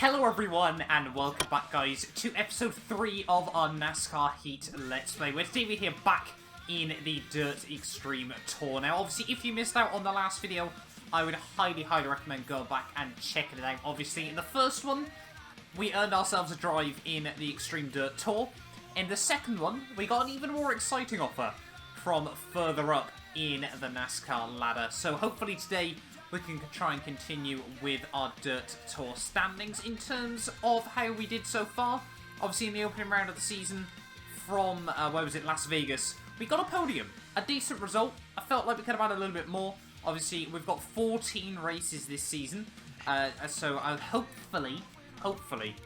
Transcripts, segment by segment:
Hello everyone and welcome back guys to episode 3 of our NASCAR Heat Let's Play. We're today here back in the Dirt Xtreme Tour. Now obviously if you missed out on the last video, I would highly recommend going back and checking it out. Obviously in the first one, we earned ourselves a drive in the Xtreme Dirt Tour. In the second one, we got an even more exciting offer from further up in the NASCAR ladder. So hopefully today we can try and continue with our Dirt Tour standings in terms of how we did so far. Obviously in the opening round of the season from, Las Vegas, we got a podium. A decent result. I felt like we could have had a little bit more. Obviously we've got 14 races this season, so hopefully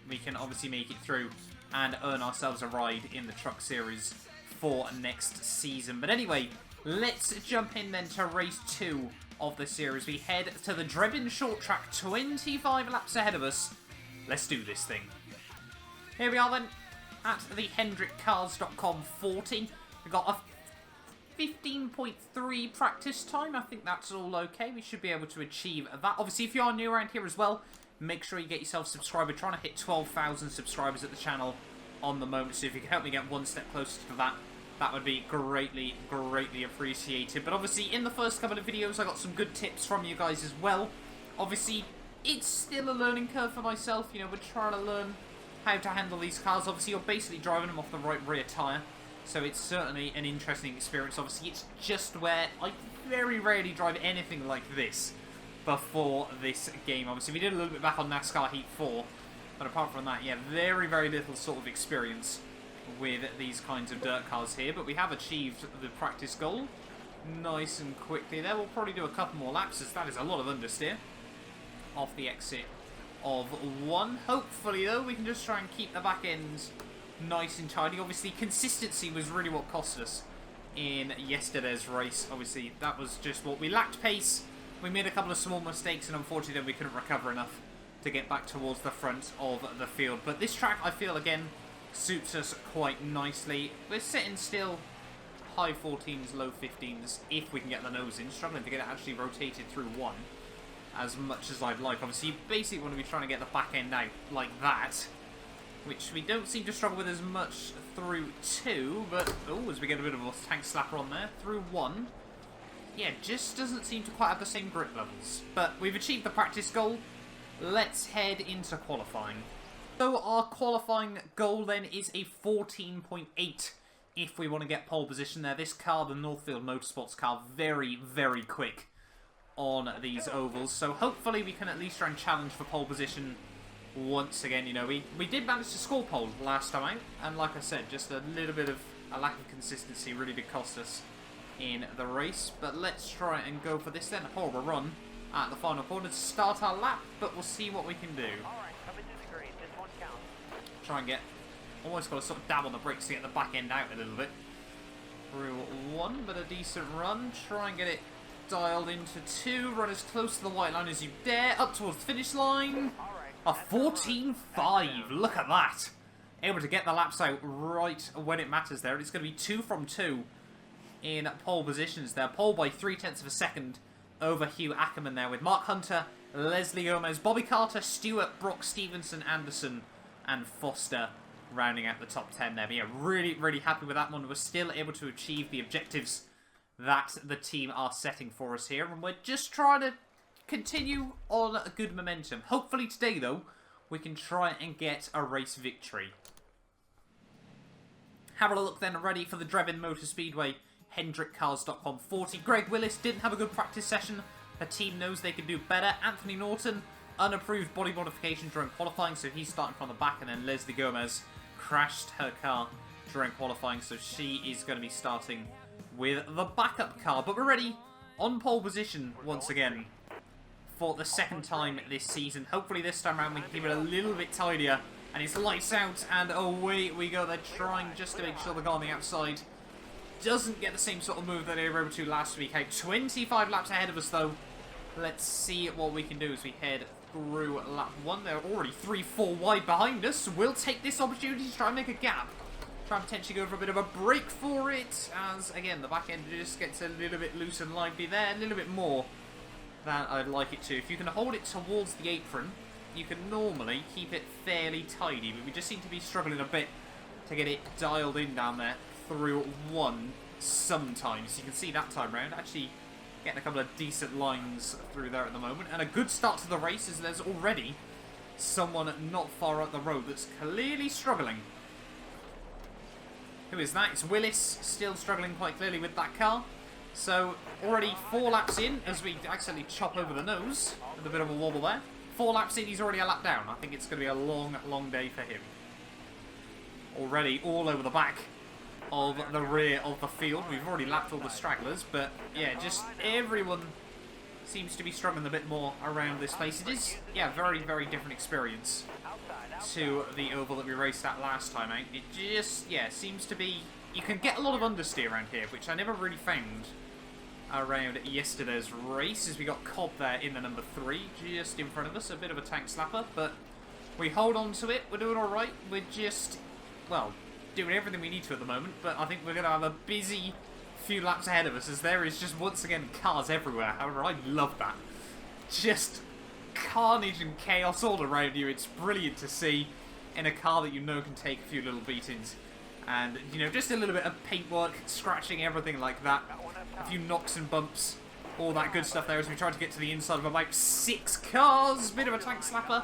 we can obviously make it through and earn ourselves a ride in the Truck Series for next season. But anyway, let's jump in then to race 2 of the series. We head to the Drebin short track, 25 laps ahead of us. Let's do this thing. Here we are then, at the HendrickCars.com 40. We've got a 15.3 practice time. I think that's all okay. We should be able to achieve that. Obviously, if you are new around here as well, make sure you get yourself subscribed. We're trying to hit 12,000 subscribers at the channel on the moment, so if you can help me get one step closer to that, that would be greatly appreciated. But obviously, in the first couple of videos, I got some good tips from you guys as well. Obviously, it's still a learning curve for myself. You know, we're trying to learn how to handle these cars. Obviously, you're basically driving them off the right rear tyre, so it's certainly an interesting experience. Obviously, it's just where I very rarely drive anything like this before this game. Obviously, we did a little bit back on NASCAR Heat 4, but apart from that, yeah, very little sort of experience with these kinds of dirt cars here. But we have achieved the practice goal nice and quickly there. We'll probably do a couple more laps, as that is a lot of understeer off the exit of 1. Hopefully, though, we can just try and keep the back end nice and tidy. Obviously, consistency was really what cost us in yesterday's race. Obviously, that was just what we lacked pace. We made a couple of small mistakes, and unfortunately, we couldn't recover enough to get back towards the front of the field. But this track, I feel, again, suits us quite nicely. We're sitting still high 14s, low 15s, if we can get the nose in. Struggling to get it actually rotated through 1 as much as I'd like. Obviously, you basically want to be trying to get the back end out like that, which we don't seem to struggle with as much through 2, but, oh, as we get a bit of a tank slapper on there, through 1, yeah, just doesn't seem to quite have the same grip levels. But we've achieved the practice goal. Let's head into qualifying. So our qualifying goal then is a 14.8 if we want to get pole position there. This car, the Northfield Motorsports car, very quick on these ovals. So hopefully we can at least try and challenge for pole position once again. You know, we did manage to score pole last time out, and like I said, just a little bit of a lack of consistency really did cost us in the race. But let's try and go for this then. A horrible run at the final corner to start our lap, but we'll see what we can do. Try and get, almost got to sort of dab on the brakes to get the back end out a little bit. Through 1, but a decent run. Try and get it dialed into 2. Run as close to the white line as you dare. Up towards the finish line. A 14.5. Look at that. Able to get the laps out right when it matters there. It's going to be 2 from 2 in pole positions there. Pole by 0.3 of a second over Hugh Ackerman there, with Mark Hunter, Leslie Gomez, Bobby Carter, Stewart, Brock Stevenson, Anderson, and Foster rounding out the top 10 there. But yeah, really happy with that one. We're still able to achieve the objectives that the team are setting for us here, and we're just trying to continue on a good momentum. Hopefully today, though, we can try and get a race victory. Have a look then, ready for the Drebin Motor Speedway, HendrickCars.com 40. Greg Willis didn't have a good practice session. The team knows they can do better. Anthony Norton, unapproved body modification during qualifying, so he's starting from the back. And then Leslie Gomez crashed her car during qualifying, so she is going to be starting with the backup car. But we're ready on pole position once again for the second time this season. Hopefully this time around we can keep it a little bit tidier. And it's lights out, and away we go. They're trying just to make sure the guy on the outside doesn't get the same sort of move that they were able to last week. 25 laps ahead of us, though. Let's see what we can do as we head through lap 1. They're already 3-4 wide behind us. We'll take this opportunity to try and make a gap. Try and potentially go for a bit of a break for it, as, again, the back end just gets a little bit loose and lively there. A little bit more than I'd like it to. If you can hold it towards the apron, you can normally keep it fairly tidy, but we just seem to be struggling a bit to get it dialed in down there through one sometimes. You can see that time round, actually getting a couple of decent lines through there at the moment. And a good start to the race as there's already someone not far up the road that's clearly struggling. Who is that? It's Willis, still struggling quite clearly with that car. So, already 4 laps in, as we accidentally chop over the nose, with a bit of a wobble there. 4 laps in, he's already a lap down. I think it's going to be a long, long day for him. Already all over the back of the rear of the field. We've already lapped all the stragglers, but yeah, just everyone seems to be struggling a bit more around this place. It is, yeah, very, very different experience to the oval that we raced at last time out. It just, yeah, seems to be... You can get a lot of understeer around here, which I never really found around yesterday's race, as we got Cobb there in the number 3, just in front of us. A bit of a tank slapper, but we hold on to it. We're doing alright. We're just, well, doing everything we need to at the moment, but I think we're going to have a busy few laps ahead of us, as there is just, once again, cars everywhere. However, I love that. Just carnage and chaos all around you. It's brilliant to see in a car that you know can take a few little beatings. And, you know, just a little bit of paintwork, scratching, everything like that. A few knocks and bumps, all that good stuff there as we try to get to the inside of about 6 cars. Bit of a tank slapper.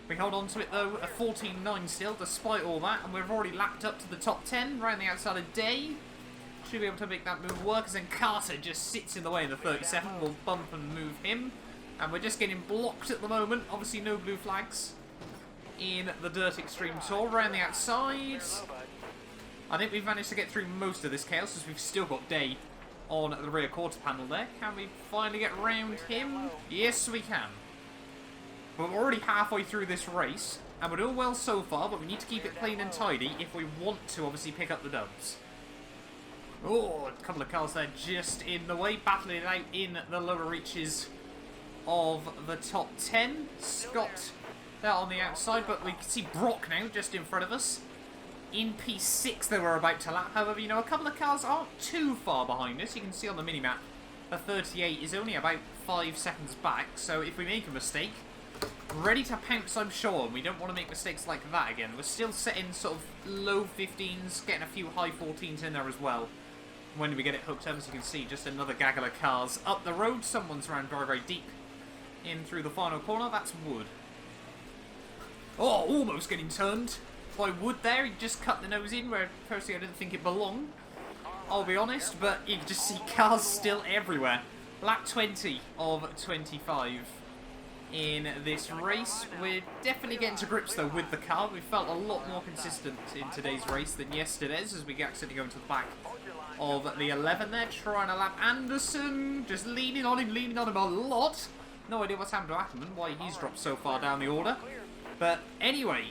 We hold on to it though, a 14.9 still, despite all that. And we've already lapped up to the top 10, round the outside of Day. Should be able to make that move work, as then Carter just sits in the way in the 37. We'll bump and move him. And we're just getting blocked at the moment. Obviously no blue flags in the Dirt Xtreme Tour. Around the outside, I think we've managed to get through most of this chaos, as we've still got Day on the rear quarter panel there. Can we finally get round him? Yes, we can. But we're already halfway through this race, and we're doing well so far, but we need to keep it clean and tidy if we want to obviously pick up the dubs. Oh, a couple of cars there just in the way, battling it out in the lower reaches of the top 10. Scott there on the outside, but we can see Brock now just in front of us. In P6 they were about to lap. However, you know, a couple of cars aren't too far behind us. You can see on the minimap the 38 is only about 5 seconds back. So if we make a mistake, ready to pounce, I'm sure. And we don't want to make mistakes like that again. We're still setting sort of low 15s, getting a few high 14s in there as well. When we get it hooked up, as you can see, just another gaggle of cars up the road. Someone's ran very, very deep in through the final corner. That's Wood. Oh, almost getting turned by Wood there. He just cut the nose in where personally I didn't think it belonged, I'll be honest, but you can just see cars still everywhere. Lap 20 of 25 in this race. We're definitely getting to grips though with the car. We felt a lot more consistent in today's race than yesterday's, as we accidentally go into the back of the 11 there, trying to lap Anderson, just leaning on him a lot. No idea what's happened to Ackerman, why he's dropped so far down the order. But anyway,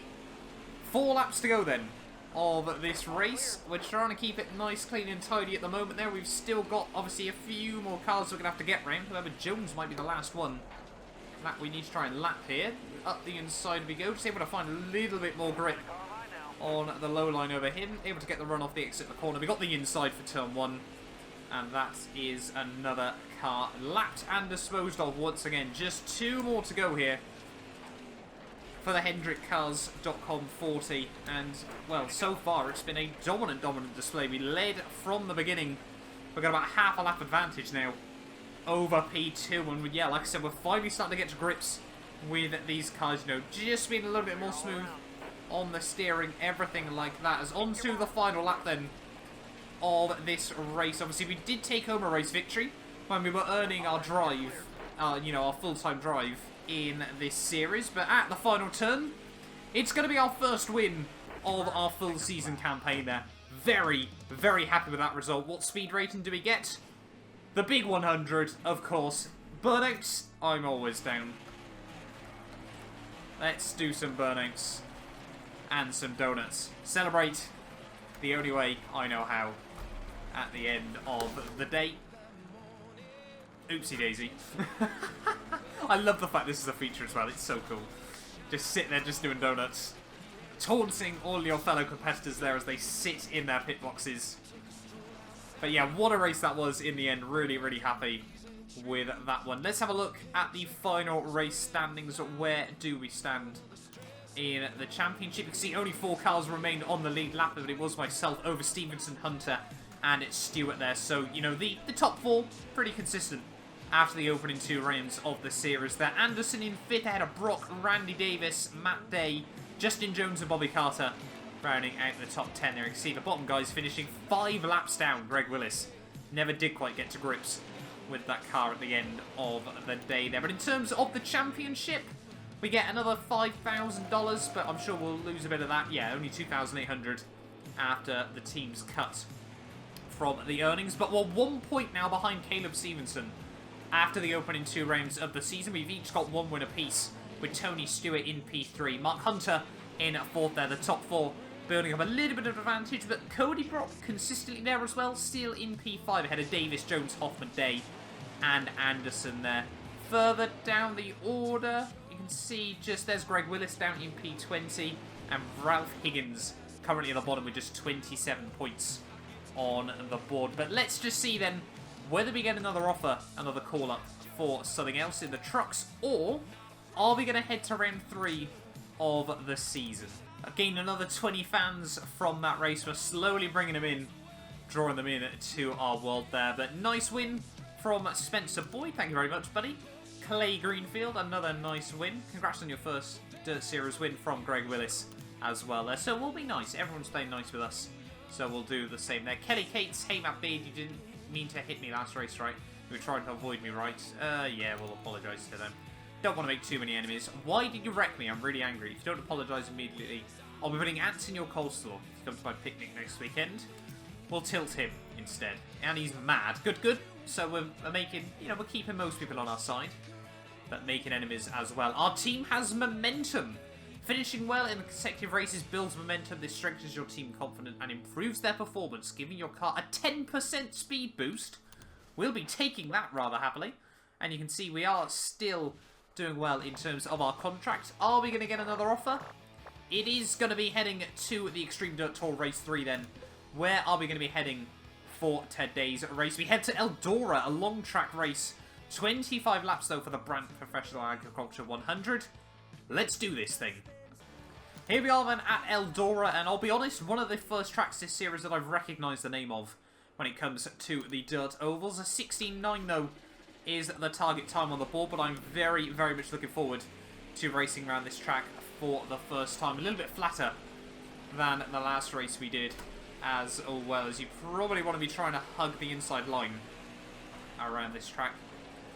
4 laps to go then of this race. We're trying to keep it nice, clean and tidy at the moment there. We've still got obviously a few more cars we're going to have to get round. However, Jones might be the last one that we need to try and lap here. Up the inside we go, just able to find a little bit more grip on the low line over him. Able to get the run off the exit of the corner. We got the inside for turn 1. And that is another car lapped and disposed of once again. Just 2 more to go here for the HendrickCars.com 40, and well, so far it's been a dominant display. We led from the beginning. We've got about half a lap advantage now over P2, and yeah, like I said, we're finally starting to get to grips with these cars, you know, just being a little bit more smooth on the steering, everything like that. As on to the final lap then of this race. Obviously, we did take home a race victory when we were earning our drive, you know, our full-time drive in this series, but at the final turn, it's going to be our first win of our full season campaign there. Very, very happy with that result. What speed rating do we get? The big 100, of course. Burnouts, I'm always down. Let's do some burnouts and some donuts. Celebrate the only way I know how at the end of the day. Oopsie daisy. I love the fact this is a feature as well. It's so cool. Just sit there just doing donuts. Taunting all your fellow competitors there as they sit in their pit boxes. But yeah, what a race that was in the end. Really, really happy with that one. Let's have a look at the final race standings. Where do we stand in the championship? You can see only 4 cars remained on the lead lap, but it was myself over Stevenson, Hunter, and it's Stewart there. So, you know, the top 4, pretty consistent after the opening 2 rounds of the series there. Anderson in 5th ahead of Brock, Randy Davis, Matt Day, Justin Jones and Bobby Carter rounding out the top 10 there. You can see the bottom guys finishing 5 laps down. Greg Willis never did quite get to grips with that car at the end of the day there. But in terms of the championship, we get another $5,000, but I'm sure we'll lose a bit of that. Yeah, only $2,800 after the team's cut from the earnings. But we're 1 point now behind Caleb Stevenson after the opening 2 rounds of the season. We've each got 1 win apiece, with Tony Stewart in P3. Mark Hunter in 4th there. The top 4 building up a little bit of advantage, but Cody Brock consistently there as well, still in P5 ahead of Davis, Jones, Hoffman, Day, and Anderson there. Further down the order, you can see just there's Greg Willis down in P20, and Ralph Higgins currently at the bottom with just 27 points on the board. But let's just see then whether we get another offer, another call-up for something else in the trucks, or are we going to head to round 3 of the season? Again, another 20 fans from that race. We're slowly bringing them in, drawing them in to our world there. But nice win from Spencer Boyd. Thank you very much, buddy. Clay Greenfield, another nice win. Congrats on your first Dirt Series win from Greg Willis as well there. So we'll be nice. Everyone's playing nice with us. So we'll do the same there. Kelly Cates, hey Matt Beard, you didn't mean to hit me last race, right? You were trying to avoid me, right? Yeah, we'll apologise to them. Don't want to make too many enemies. Why did you wreck me? I'm really angry. If you don't apologise immediately, I'll be putting ants in your coleslaw. If you come to my picnic next weekend, we'll tilt him instead. And he's mad. Good, good. So we're making, you know, we're keeping most people on our side, but making enemies as well. Our team has momentum. Finishing well in the consecutive races builds momentum. This strengthens your team confidence and improves their performance, giving your car a 10% speed boost. We'll be taking that rather happily. And you can see we are still doing well in terms of our contract. Are we going to get another offer? It is going to be heading to the Extreme Dirt Tour Race 3 then. Where are we going to be heading for today's race? We head to Eldora, a long track race. 25 laps though for the Brandt Professional Agriculture 100. Let's do this thing. Here we are then at Eldora, and I'll be honest, one of the first tracks this series that I've recognised the name of when it comes to the dirt ovals. A 16.9 though is the target time on the board, but I'm very, very much looking forward to racing around this track for the first time. A little bit flatter than the last race we did, as well as you probably want to be trying to hug the inside line around this track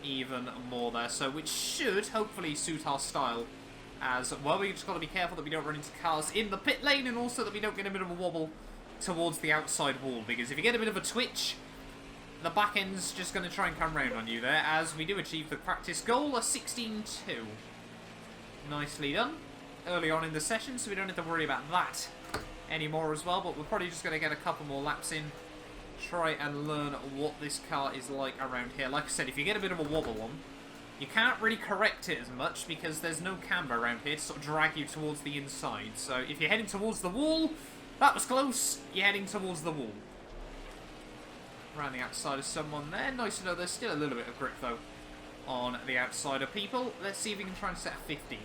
even more there, so which should hopefully suit our style as well. We just got to be careful that we don't run into cars in the pit lane, and also that we don't get a bit of a wobble towards the outside wall, because if you get a bit of a twitch, the back end's just going to try and come round on you there, as we do achieve the practice goal, a 16.2. Nicely done early on in the session, so we don't have to worry about that anymore as well, but we're probably just going to get a couple more laps in, try and learn what this car is like around here. Like I said, if you get a bit of a wobble on, you can't really correct it as much because there's no camber around here to sort of drag you towards the inside. So if you're heading towards the wall, that was close, you're heading towards the wall. Around the outside of someone there. Nice to know there's still a little bit of grip though on the outside of people. Let's see if we can try and set a 15.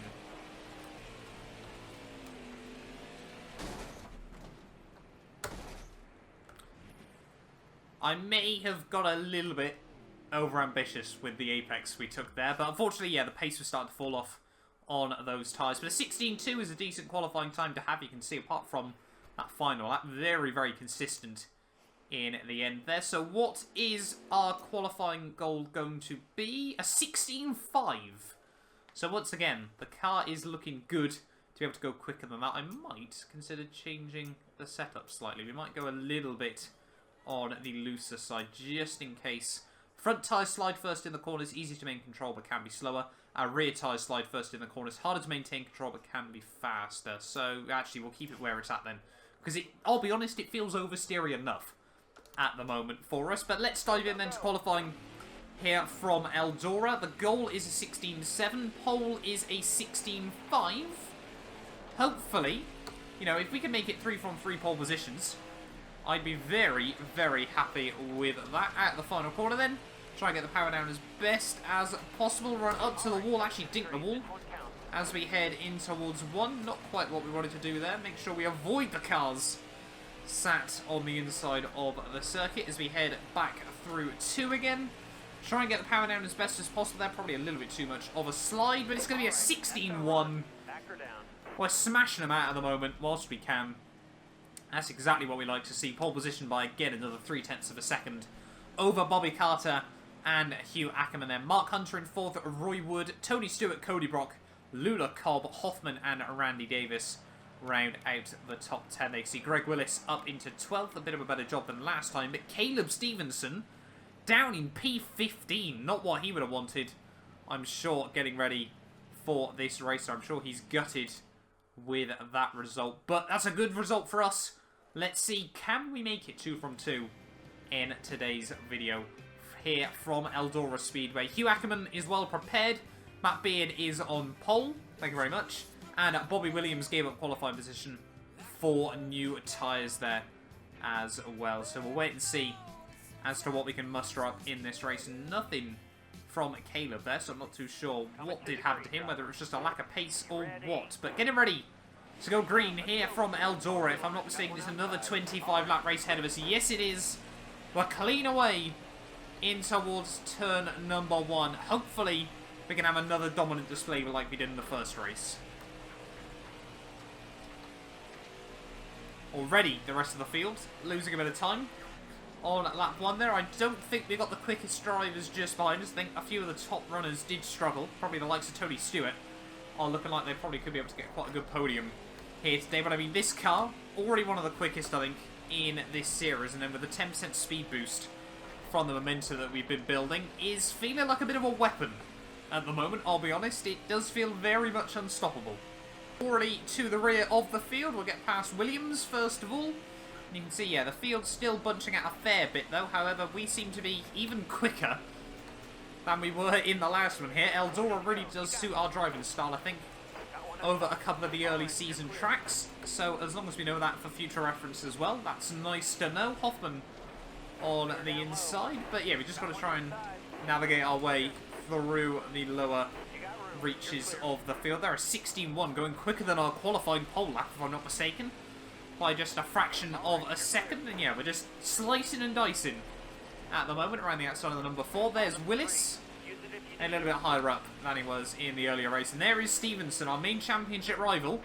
I may have got a little bit over-ambitious with the apex we took there, but unfortunately, yeah, the pace was starting to fall off on those tyres. But a 16.2 is a decent qualifying time to have. You can see, apart from that final lap, very, very consistent in the end there. So what is our qualifying goal going to be? A 16.5. So once again, the car is looking good to be able to go quicker than that. I might consider changing the setup slightly. We might go a little bit on the looser side, just in case. Front tyres slide first in the corners, easy to maintain control but can be slower. Our rear tyres slide first in the corners, harder to maintain control but can be faster. So actually we'll keep it where it's at then, because I'll be honest, it feels oversteery enough at the moment for us. But let's dive in then to qualifying here from Eldora. The goal is a 16.7, pole is a 16.5. Hopefully, you know, if we can make it 3 from 3 pole positions, I'd be very, very happy with that. At the final corner then, Try and get the power down as best as possible. Run up to the wall, actually dink the wall. As we head in towards 1, not quite what we wanted to do there. Make sure we avoid the cars sat on the inside of the circuit as we head back through 2 again. Try and get the power down as best as possible there. Probably a little bit too much of a slide, but it's going to be a 16-1. We're smashing them out at the moment whilst we can. That's exactly what we like to see. Pole position by, again, another 0.3 of a second over Bobby Carter and Hugh Ackerman there. Mark Hunter in 4th, Roy Wood, Tony Stewart, Cody Brock, Lula Cobb, Hoffman and Randy Davis round out the top 10. They see Greg Willis up into 12th, a bit of a better job than last time, but Caleb Stevenson down in P15, not what he would have wanted, I'm sure, getting ready for this race. I'm sure he's gutted with that result, but that's a good result for us. Let's see, can we make it 2 from 2 in today's video here from Eldora Speedway. Hugh Ackerman is well prepared. Matt Beard is on pole. Thank you very much. And Bobby Williams gave up qualifying position for new tyres there as well. So we'll wait and see as to what we can muster up in this race. Nothing from Caleb there, so I'm not too sure what did happen to him, whether it was just a lack of pace or what. But getting ready to go green here from Eldora. If I'm not mistaken, it's another 25-lap race ahead of us. Yes, it is. We're clean away in towards turn number 1. Hopefully, we can have another dominant display like we did in the first race. Already, the rest of the field losing a bit of time on lap 1 there. I don't think we got the quickest drivers just behind us. I think a few of the top runners did struggle. Probably the likes of Tony Stewart are looking like they probably could be able to get quite a good podium here today. But I mean, this car, already one of the quickest, I think, in this series. And then with the 10% speed boost from the momentum that we've been building, is feeling like a bit of a weapon at the moment. I'll be honest, it does feel very much unstoppable. Already to the rear of the field, we'll get past Williams first of all. And you can see, yeah, the field's still bunching out a fair bit though. However, we seem to be even quicker than we were in the last one here. Eldora really does suit our driving style, I think, over a couple of the early season tracks. So as long as we know that for future reference as well, that's nice to know. Hoffman on the inside. But yeah, we just got to try and navigate our way through the lower reaches of the field. There are 16-1, going quicker than our qualifying pole lap, if I'm not mistaken, by just a fraction of a second. And yeah, we're just slicing and dicing at the moment around the outside of the number 4. There's Willis, a little bit higher up than he was in the earlier race. And there is Stevenson, our main championship rival.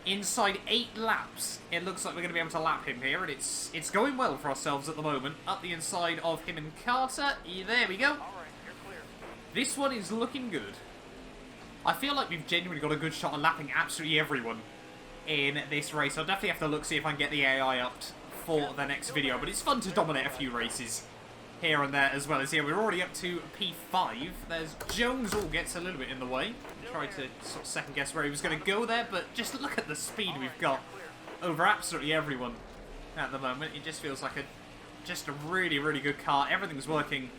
Inside 8 laps, it looks like we're going to be able to lap him here, and it's going well for ourselves at the moment. Up the inside of him and Carter. There we go. This one is looking good. I feel like we've genuinely got a good shot at lapping absolutely everyone in this race. I'll definitely have to look, see if I can get the AI up for the next video. But it's fun to dominate a few races here and there as well. As here, we're already up to P5. There's Jones, all gets a little bit in the way. Tried to sort of second guess where he was going to go there, but just look at the speed we've got over absolutely everyone at the moment. It just feels like just a really, really good car. Everything's working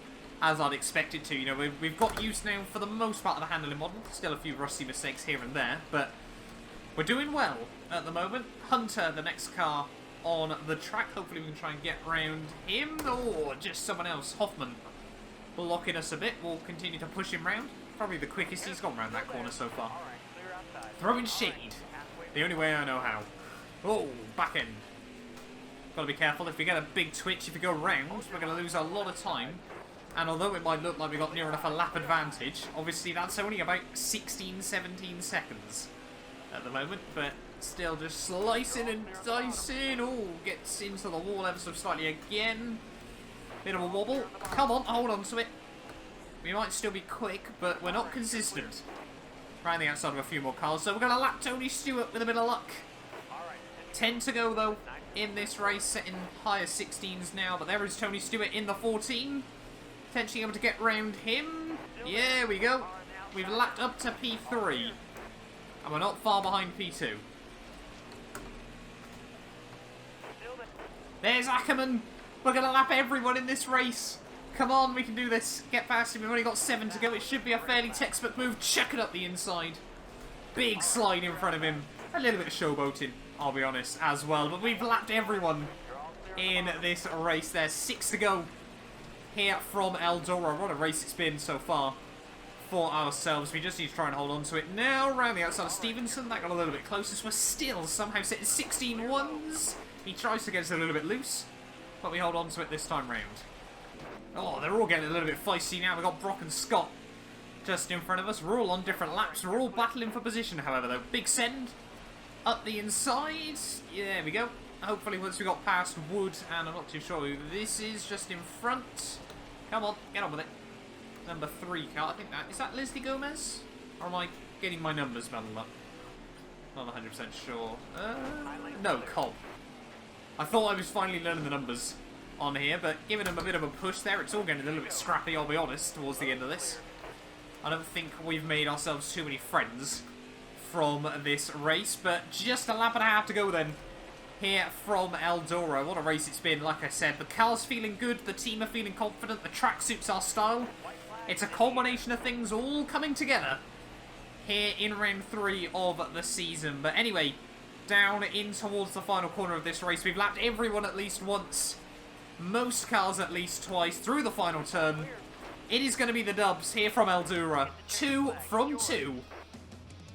as I'd expect it to. You know, we've got used now for the most part of the handling model. Still a few rusty mistakes here and there, but we're doing well at the moment. Hunter, the next car on the track. Hopefully we can try and get round him, or just someone else. Hoffman blocking us a bit. We'll continue to push him round. Probably the quickest he's gone round that corner so far. Throwing shade. The only way I know how. Oh, back end. Gotta be careful. If we get a big twitch, if we go round, we're going to lose a lot of time. And although it might look like we got near enough a lap advantage, obviously that's only about 16, 17 seconds at the moment. But still just slicing and dicing. Oh, gets into the wall ever so slightly again. Bit of a wobble. Come on, hold on to it. We might still be quick, but we're not consistent. Around the outside of a few more cars. So we're going to lap Tony Stewart with a bit of luck. 10 to go, though, in this race. Setting higher 16s now. But there is Tony Stewart in the 14. Potentially able to get round him. Yeah, we go. We've lapped up to P3. And we're not far behind P2. There's Ackerman. We're going to lap everyone in this race. Come on, we can do this. Get past him. We've only got 7 to go. It should be a fairly textbook move. Chuck it up the inside. Big slide in front of him. A little bit of showboating, I'll be honest, as well. But we've lapped everyone in this race. There's 6 to go here from Eldora. What a race it's been so far for ourselves. We just need to try and hold on to it now. Around the outside of Stevenson, that got a little bit closer, so we're still somehow sitting 16 ones. He tries to get us a little bit loose, but we hold on to it this time round. Oh, they're all getting a little bit feisty now. We've got Brock and Scott just in front of us. We're all on different laps. We're all battling for position, however, though. Big send up the inside. Yeah, there we go. Hopefully once we got past Wood, and I'm not too sure who this is, just in front. Come on, get on with it. Number 3 car, I think that... Is that Leslie Gomez? Or am I getting my numbers muddled up? Not 100% sure. No, Cobb. I thought I was finally learning the numbers on here, but giving them a bit of a push there. It's all getting a little bit scrappy, I'll be honest, towards the end of this. I don't think we've made ourselves too many friends from this race, but just a lap and a half to go then. Here from Eldora. What a race it's been, like I said. The car's feeling good, the team are feeling confident, the track suits our style. It's a culmination of things all coming together here in round 3 of the season. But anyway, down in towards the final corner of this race. We've lapped everyone at least once, most cars at least twice through the final turn. It is going to be the dubs here from Eldora. 2 from 2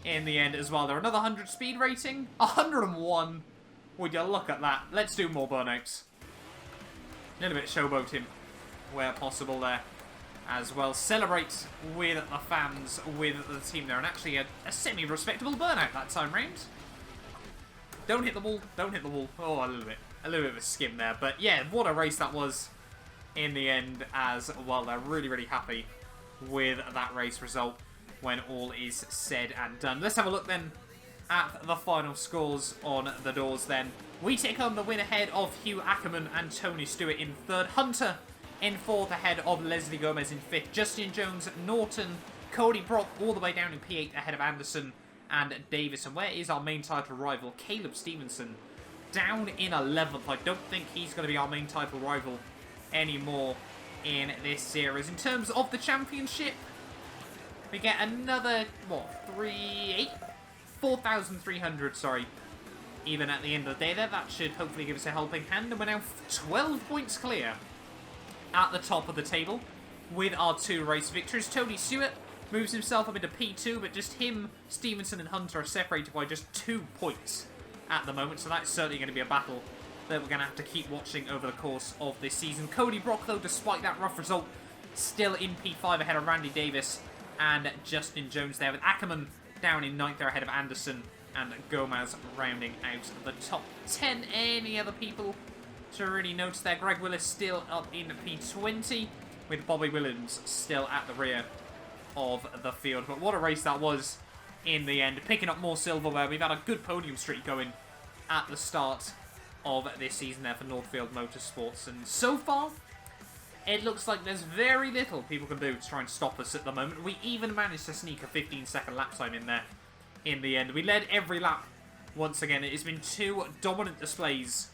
in the end as well. They're another 100 speed rating. 101. Would you look at that? Let's do more burnouts. A little bit showboating where possible there as well. Celebrate with the fans, with the team there. And actually a semi-respectable burnout that time round. Don't hit the wall. Don't hit the wall. Oh, a little bit of a skim there. But yeah, what a race that was in the end as well. They're really, really happy with that race result when all is said and done. Let's have a look then at the final scores on the doors then. We take home the win ahead of Hugh Ackerman and Tony Stewart in 3rd. Hunter in 4th ahead of Leslie Gomez in 5th. Justin Jones, Norton, Cody Brock all the way down in P8 ahead of Anderson and Davis. And where is our main title rival? Caleb Stevenson down in 11th. I don't think he's going to be our main title rival anymore in this series. In terms of the championship, we get another, what, 4,300, sorry, even at the end of the day there. That should hopefully give us a helping hand. And we're now 12 points clear at the top of the table with our 2 race victories. Tony Stewart moves himself up into P2, but just him, Stevenson and Hunter are separated by just 2 points at the moment. So that's certainly going to be a battle that we're going to have to keep watching over the course of this season. Cody Brock, though, despite that rough result, still in P5 ahead of Randy Davis and Justin Jones there, with Ackerman down in 9th there ahead of Anderson and Gomez rounding out the top 10. Any other people to really notice there? Greg Willis still up in P20, with Bobby Williams still at the rear of the field. But what a race that was in the end. Picking up more silverware. We've had a good podium streak going at the start of this season there for Northfield Motorsports. And so far, it looks like there's very little people can do to try and stop us at the moment. We even managed to sneak a 15-second lap time in there in the end. We led every lap once again. It has been 2 dominant displays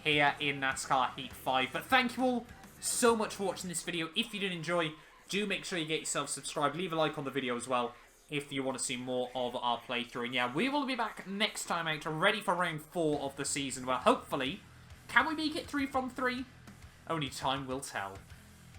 here in NASCAR Heat 5. But thank you all so much for watching this video. If you did enjoy, do make sure you get yourself subscribed. Leave a like on the video as well if you want to see more of our playthrough. And yeah, we will be back next time out, ready for round 4 of the season, where hopefully, can we make it 3 from 3? Only time will tell.